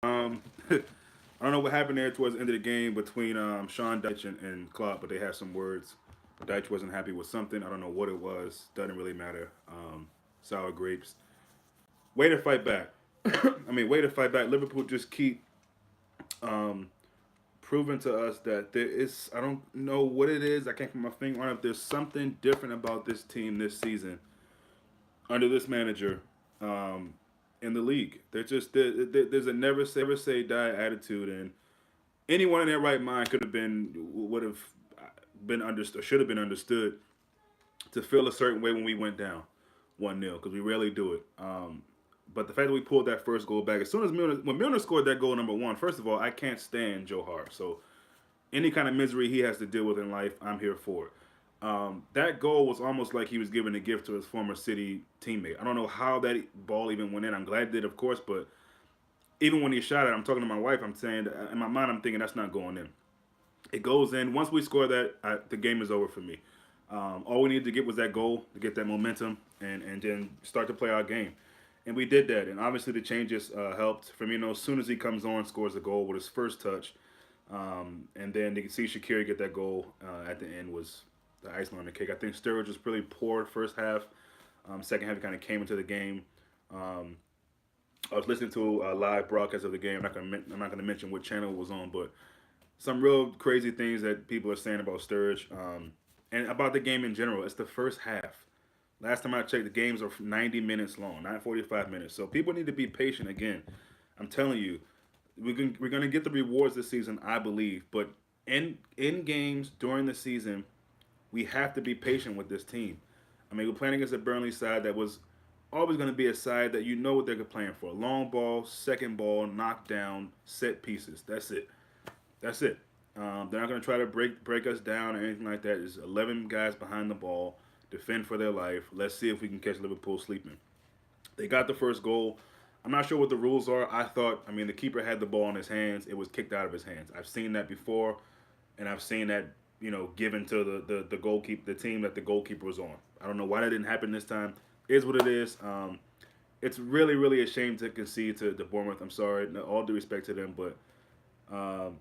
I don't know what happened there towards the end of the game between Sean Deitch and Klopp, but they had some words. Deitch wasn't happy with something. I don't know what it was. Doesn't really matter. Sour grapes. Way to fight back. I mean, way to fight back. Liverpool just keep um, proving to us that there is. I don't know what it is. I can't put my finger on it. There's something different about this team this season under this manager um, in the league. There's a never say die attitude, and anyone in their right mind could have been would have been understood, should have been understood to feel a certain way when we went down 1-0 because we rarely do it. But the fact that we pulled that first goal back, as soon as when Milner scored that goal number one, first of all, I can't stand Joe Hart. So any kind of misery he has to deal with in life, I'm here for it. That goal was almost like he was giving a gift to his former City teammate. I don't know how that ball even went in. I'm glad it did, of course, but even when he shot it, I'm talking to my wife. I'm saying in my mind, I'm thinking that's not going in. It goes in. Once we score that, the game is over for me. All we needed to get was that goal to get that momentum and then start to play our game. And we did that. And obviously the changes helped. Firmino, as soon as he comes on, scores a goal with his first touch. And then you can see Shaqiri get that goal at the end was the icing on the cake. I think Sturridge was really poor first half. Second half, he kind of came into the game. Um, I was listening to a live broadcast of the game. I'm not gonna mention what channel it was on, but some real crazy things that people are saying about Sturridge and about the game in general. It's the first half. Last time I checked, the games are 90 minutes long, not 45 minutes. So people need to be patient. Again, I'm telling you, we're gonna get the rewards this season, I believe. But in games during the season, we have to be patient with this team. I mean, we're playing against a Burnley side that was always going to be a side that you know what they're playing for. Long ball, second ball, knockdown, set pieces. That's it. That's it. They're not going to try to break us down or anything like that. There's 11 guys behind the ball, defend for their life. Let's see if we can catch Liverpool sleeping. They got the first goal. I'm not sure what the rules are. I mean, the keeper had the ball in his hands. It was kicked out of his hands. I've seen that before, and I've seen that given to the goalkeeper, the team that the goalkeeper was on. I don't know why that didn't happen this time. It is what it is. It's really, really a shame to concede to Bournemouth. I'm sorry, no, all due respect to them, but um,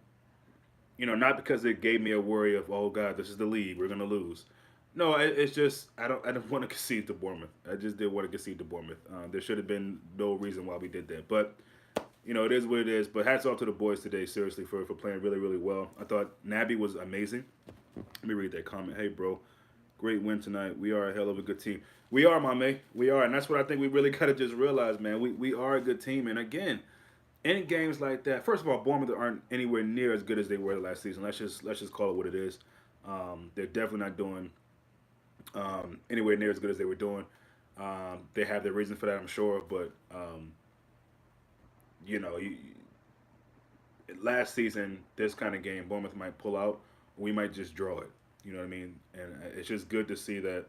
not because it gave me a worry of, oh God, this is the league, we're gonna lose. No, it's just I don't want to concede to Bournemouth. I just did want to concede to Bournemouth. There should have been no reason why we did that, but it is what it is. But hats off to the boys today, seriously, for playing really, really well. I thought Naby was amazing. Let me read that comment. Hey, bro, great win tonight. We are a hell of a good team. We are, my mate. We are, and that's what I think we really got to just realize, man. We are a good team, and again, in games like that, first of all, Bournemouth aren't anywhere near as good as they were last season. Let's just call it what it is. They're definitely not doing anywhere near as good as they were doing. They have their reason for that, I'm sure, but you know, you, last season, this kind of game, Bournemouth might pull out. We might just draw it. You know what I mean? And it's just good to see that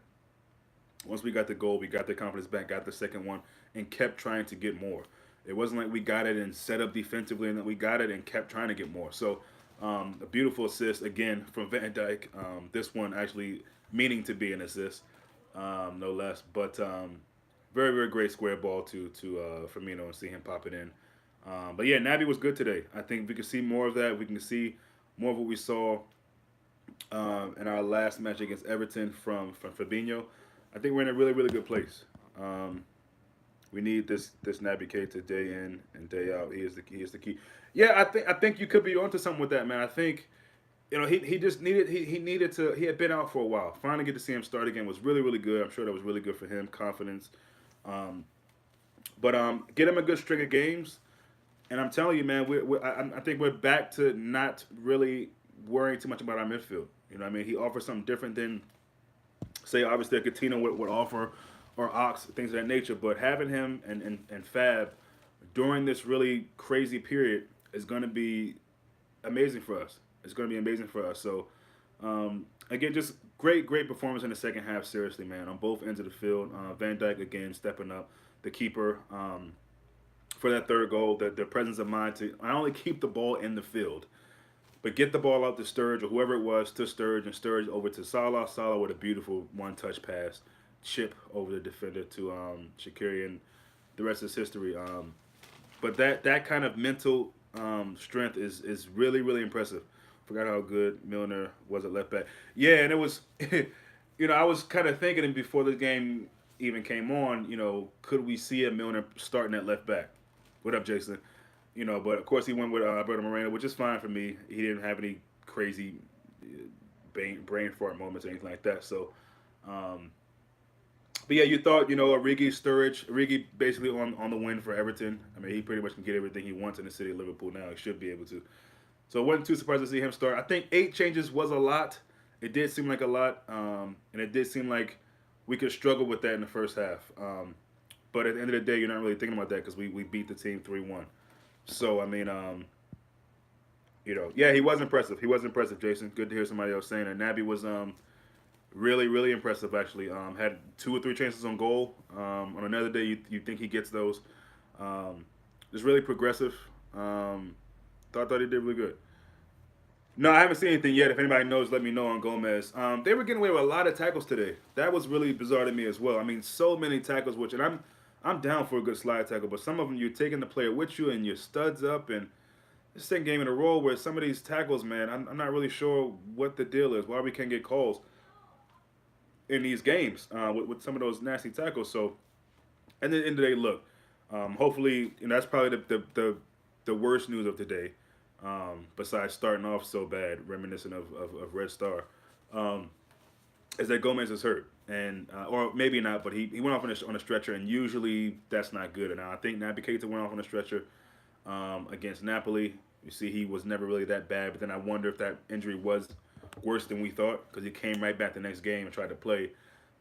once we got the goal, we got the confidence back, got the second one, and kept trying to get more. It wasn't like we got it and set up defensively, and then we got it and kept trying to get more. So a beautiful assist again from Van Dijk. This one actually meaning to be an assist, no less. But very, very great square ball to Firmino and see him pop it in. But yeah, Naby was good today. I think we can see more of that. We can see more of what we saw in our last match against Everton from Fabinho. I think we're in a really, really good place. We need this Naby K to day in and day out. He is the key. Yeah, I think you could be onto something with that, man. I think he just needed to he had been out for a while. Finally get to see him start again was really, really good. I'm sure that was really good for him, confidence. Um, but get him a good string of games, and I'm telling you, man, I think we're back to not really worrying too much about our midfield. You know, what I mean, he offers something different than say obviously a Coutinho would offer or Ox things of that nature. But having him and Fab during this really crazy period is going to be amazing for us. It's going to be amazing for us. So again, just great performance in the second half. Seriously, man, on both ends of the field. Van Dijk again stepping up, the keeper for that third goal. The presence of mind to not only keep the ball in the field, but get the ball out to Sturridge or whoever it was to Sturridge and Sturridge over to Salah. Salah with a beautiful one-touch pass, chip over the defender to Shaqiri, and the rest is history. But that kind of mental strength is really really impressive. Forgot how good Milner was at left back. Yeah, and it was, I was kind of thinking before the game even came on, could we see a Milner starting at left back? What up, Jason? But of course he went with Alberto Moreno, which is fine for me. He didn't have any crazy brain fart moments or anything like that. So, um, but yeah, you thought Origi basically on the win for Everton. I mean, he pretty much can get everything he wants in the city of Liverpool now. He should be able to. So I wasn't too surprised to see him start. I think 8 changes was a lot. It did seem like a lot, and it did seem like we could struggle with that in the first half. But at the end of the day, you're not really thinking about that because we beat the team 3-1. So I mean, yeah, he was impressive. He was impressive, Jason. Good to hear somebody else saying that. Naby was really, really impressive. Actually, had 2 or 3 chances on goal. On another day, you think he gets those. Just really progressive. Thought he did really good. No, I haven't seen anything yet. If anybody knows, let me know on Gomez. They were getting away with a lot of tackles today. That was really bizarre to me as well. I mean, so many tackles, and I'm down for a good slide tackle, but some of them you're taking the player with you and your studs up, and this second game in a row where some of these tackles, man, I'm not really sure what the deal is. Why we can't get calls in these games with some of those nasty tackles. So, and then end of the day, look, hopefully, that's probably the worst news of today. Besides starting off so bad, reminiscent of Red Star, um, is that Gomez is hurt, and or maybe not, but he went off on a stretcher, and usually that's not good. And I think Naby Keita went off on a stretcher against Napoli. You see, he was never really that bad, but then I wonder if that injury was worse than we thought because he came right back the next game and tried to play,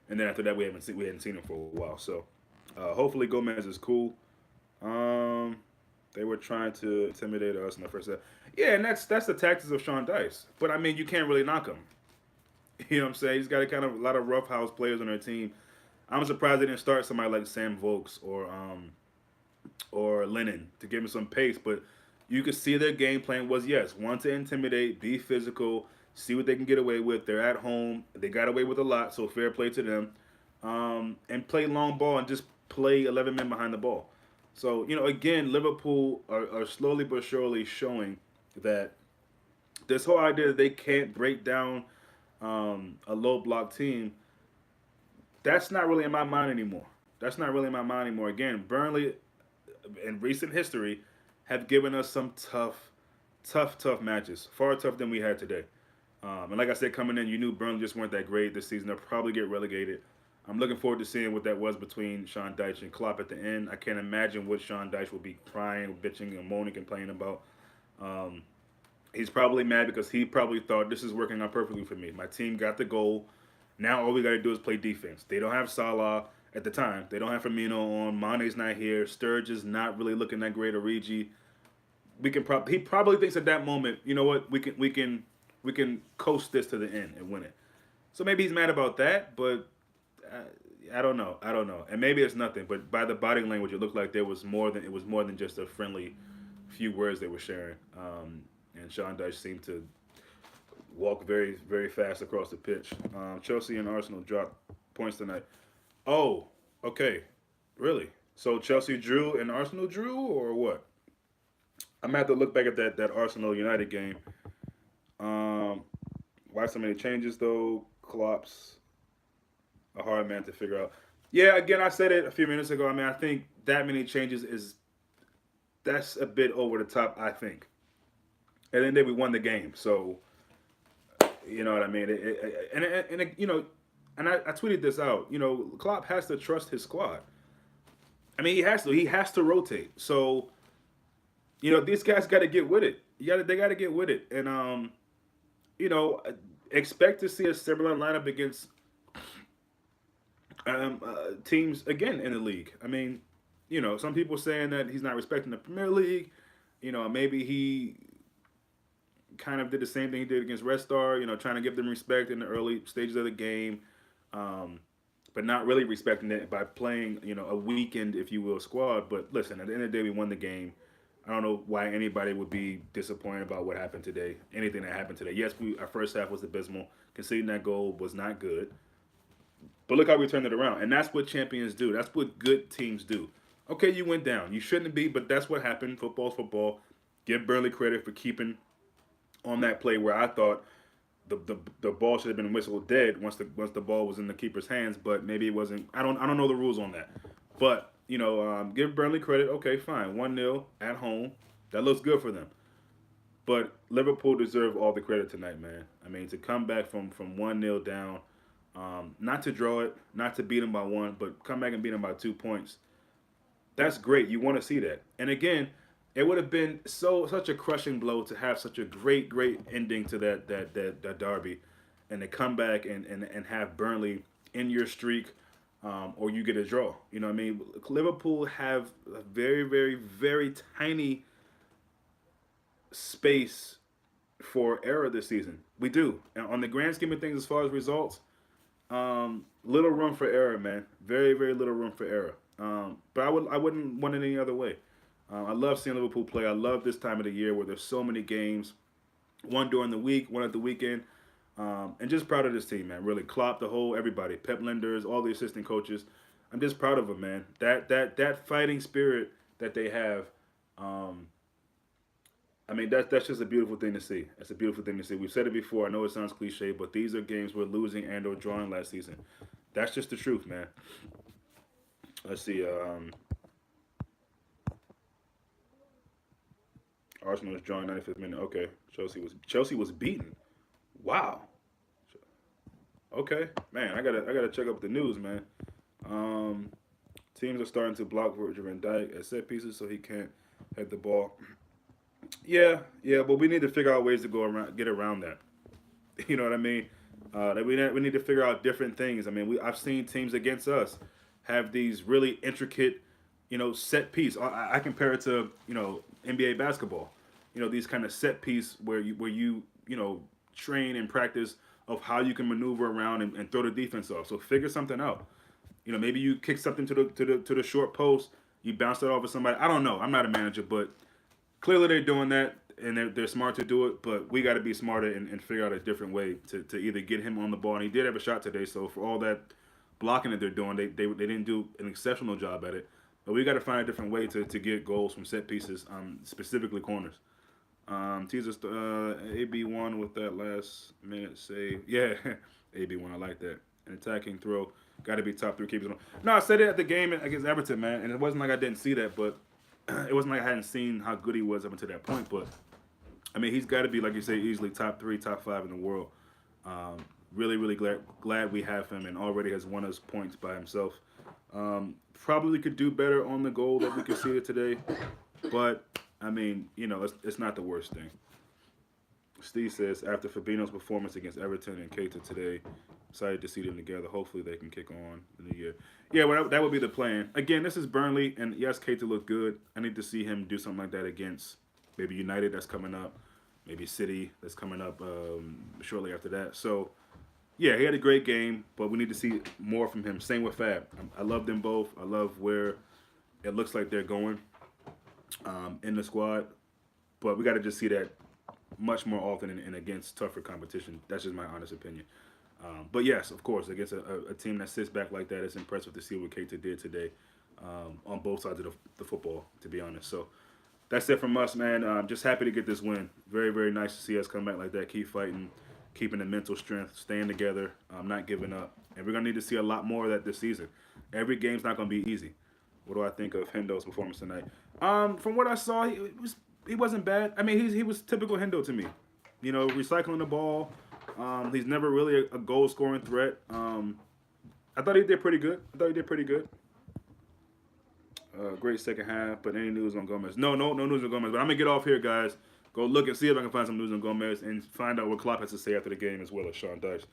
and then after that we hadn't seen him for a while. So hopefully Gomez is cool. Um, they were trying to intimidate us in the first half. Yeah, and that's the tactics of Sean Dice. But I mean, you can't really knock him. You know what I'm saying? He's got a lot of roughhouse players on their team. I'm surprised they didn't start somebody like Sam Vokes or Lennon to give him some pace. But you could see their game plan was yes, want to intimidate, be physical, see what they can get away with. They're at home. They got away with a lot, so fair play to them. And play long ball and just play 11 men behind the ball. So, again, Liverpool are slowly but surely showing that this whole idea that they can't break down a low block team, that's not really in my mind anymore. That's not really in my mind anymore. Again, Burnley, in recent history, have given us some tough matches. Far tougher than we had today. And like I said, coming in, you knew Burnley just weren't that great this season. They'll probably get relegated. I'm looking forward to seeing what that was between Sean Dyche and Klopp at the end. I can't imagine what Sean Dyche will be crying, bitching, and moaning, complaining about. Um, he's probably mad because he probably thought this is working out perfectly for me. My team got the goal. Now all we got to do is play defense. They don't have Salah at the time. They don't have Firmino on. Mane's not here. Sturridge is not really looking that great. Origi. He probably thinks at that moment, you know what, we can coast this to the end and win it. So maybe he's mad about that, but uh, I don't know. I don't know. And maybe it's nothing, but by the body language, it looked like it was more than just a friendly few words they were sharing. And Sean Dyche seemed to walk very very fast across the pitch. Chelsea and Arsenal dropped points tonight. Oh, okay, really? So Chelsea drew and Arsenal drew, or what? I'm gonna have to look back at that Arsenal United game. Um, why so many changes though? Klopp's a hard man to figure out. Yeah, again, I said it a few minutes ago. I mean, I think that many changes is that's a bit over the top. I think, and then we won the game, so you know what I mean. And I tweeted this out. Klopp has to trust his squad. I mean, he has to. He has to rotate. So these guys got to get with it. They got to get with it, and you know, expect to see a similar lineup against teams again in the league. I mean, some people saying that he's not respecting the Premier League. Maybe he kind of did the same thing he did against Red Star. Trying to give them respect in the early stages of the game, um, but not really respecting it by playing, a weakened, if you will, squad. But listen, at the end of the day, we won the game. I don't know why anybody would be disappointed about what happened today. Anything that happened today. Yes, our first half was abysmal. Conceding that goal was not good. But look how we turned it around. And that's what champions do. That's what good teams do. Okay, you went down. You shouldn't be, but that's what happened. Football's football. Give Burnley credit for keeping on that play where I thought the ball should have been whistled dead once the ball was in the keeper's hands, but maybe it wasn't. I don't know the rules on that, but give Burnley credit. Okay, fine, 1-0 at home. That looks good for them. But Liverpool deserve all the credit tonight, man. I mean, to come back from 1-0 down, not to draw it, not to beat them by one, but come back and beat them by 2 points. That's great. You want to see that. And again, it would have been such a crushing blow to have such a great ending to that derby, and to come back and have Burnley in your streak, or you get a draw. You know what I mean? Liverpool have a very tiny space for error this season. We do. And on the grand scheme of things, as far as results, little room for error, man. Very little room for error. But I wouldn't want it any other way. I love seeing Liverpool play. I love this time of the year where there's so many games, one during the week, one at the weekend, and just proud of this team, man. Really, Klopp, everybody, Pep Linders, all the assistant coaches. I'm just proud of them, man. That fighting spirit that they have. I mean, that's just a beautiful thing to see. It's a beautiful thing to see. We've said it before. I know it sounds cliche, but these are games we're losing and or drawing last season. That's just the truth, man. Let's see. Arsenal was drawing 95th minute. Okay, Chelsea was beaten. Wow. Okay, man. I gotta check up the news, man. Um, Teams are starting to block Virgil van Dijk at set pieces so he can't head the ball. Yeah, but we need to figure out ways to get around that. You know what I mean? That we need to figure out different things. I mean, I've seen teams against us have these really intricate, set piece. I compare it to NBA basketball. These kind of set piece where you train and practice of how you can maneuver around and throw the defense off. So figure something out. Maybe you kick something to the short post. You bounce it off of somebody. I don't know. I'm not a manager, but clearly they're doing that, and they're smart to do it, but we got to be smarter and figure out a different way to either get him on the ball. And he did have a shot today, so for all that blocking that they're doing, they didn't do an exceptional job at it. But we got to find a different way to get goals from set pieces, specifically corners. Teaser AB1 with that last minute save. Yeah, AB1, I like that. An attacking throw. Got to be top 3 keepers. No, I said it at the game against Everton, man, and it wasn't like I didn't see that, but it wasn't like I hadn't seen how good he was up until that point, but I mean, he's got to be, like you say, easily top 3, top 5 in the world. Really glad we have him, and already has won us points by himself. Probably could do better on the goal that we conceded today, but I mean, it's not the worst thing. Steve says after Fabinho's performance against Everton and Keita today, excited to see them together. Hopefully they can kick on in the year. Yeah, well, that would be the plan. Again, this is Burnley, and yes, Keita looked good. I need to see him do something like that against maybe United that's coming up, maybe City that's coming up shortly after that. So, yeah, he had a great game, but we need to see more from him. Same with Fab. I love them both. I love where it looks like they're going in the squad, but we got to just see that much more often and against tougher competition. That's just my honest opinion. But yes, of course, against a team that sits back like that, it's impressive to see what Keita did today on both sides of the football, to be honest. So that's it from us, man. Just happy to get this win. Very nice to see us come back like that, keep fighting, keeping the mental strength, staying together, not giving up. And we're going to need to see a lot more of that this season. Every game's not going to be easy. What do I think of Hendo's performance tonight? From what I saw, he wasn't bad. I mean, he was typical Hendo to me. Recycling the ball. He's never really a goal-scoring threat. I thought he did pretty good. Great second half, but any news on Gomez? No news on Gomez. But I'm going to get off here, guys. Go look and see if I can find some news on Gomez and find out what Klopp has to say after the game as well as Sean Dyche.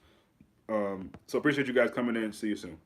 So appreciate you guys coming in. See you soon.